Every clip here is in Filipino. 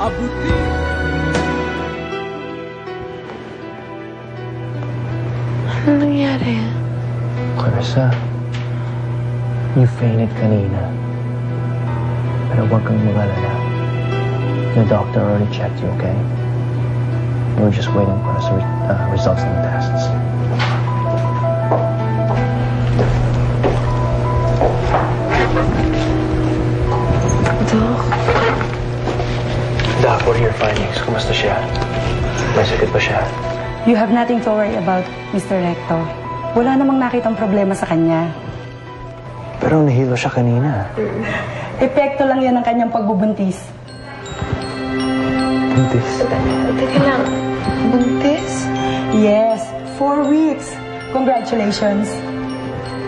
abutin. Ano nangyari? Clarissa, you fainted kanina. Pero huwag kang mag-alala. The doctor already checked you, okay? We're just waiting for the results of the tests. Doc? Doc, what are your findings? Kumusta siya? May sakit ba siya? You have nothing to worry about, Mr. Recto. Wala namang nakitang problema sa kanya. Pero nahilo siya kanina. Epekto lang yan ng kanyang pagbubuntis. Buntis? Teka lang. Buntis? Yes, 4 weeks. Congratulations.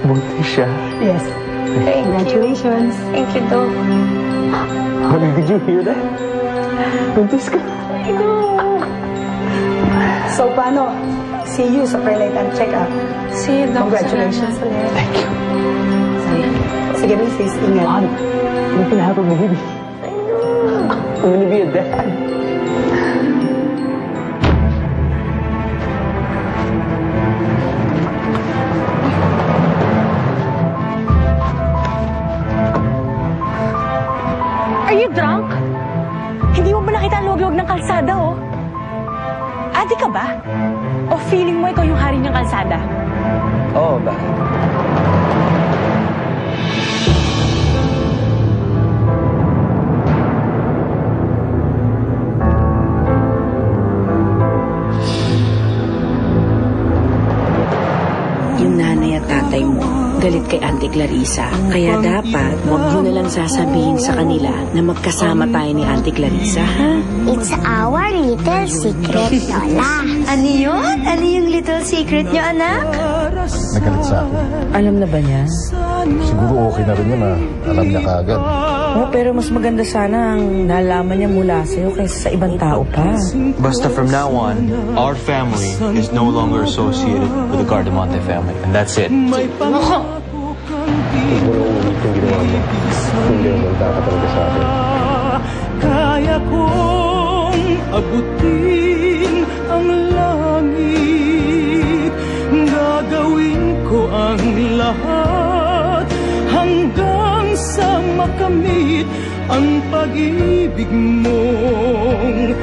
Buntis siya? Yes. Congratulations. Thank you, Doc. Honey, did you hear that? Buntis ka? I know. So, paano? See you sa prenatal check-up. See you, Doc. Congratulations. Thank you. Sige, Mrs. Ingat. Hon, what's gonna happen, baby? I know. I'm gonna be a dad. Are you drunk? Hindi mo ba nakita ang luwag-luwag ng kalsada, oh? Adi ka ba? O feeling mo ikaw yung hari ng kalsada? Oo, bakit? Yung nanay at tatay mo galit kay Auntie Clarissa. Kaya dapat huwag yun na lang sasabihin sa kanila na magkasama tayo ni Auntie Clarissa, ha? It's our little secret, Lola. Ano yun? Ano yung little secret nyo, anak? Nagalit sa akin. Alam na ba niya? Siguro okay na rin yun na alam niya kaagad. Oh, pero mas maganda sana ang nalaman niya mula sa'yo kaysa sa ibang tao pa. Basta from now on, our family is no longer associated with the Gardamonte family. And that's it. Huwag mo na ulit yung ginawa mo. Hindi naman dapat talaga sa akin. Kaya kong abutin ang langit. Gagawin ko ang lahat hanggang sa makamit ang pag-ibig mong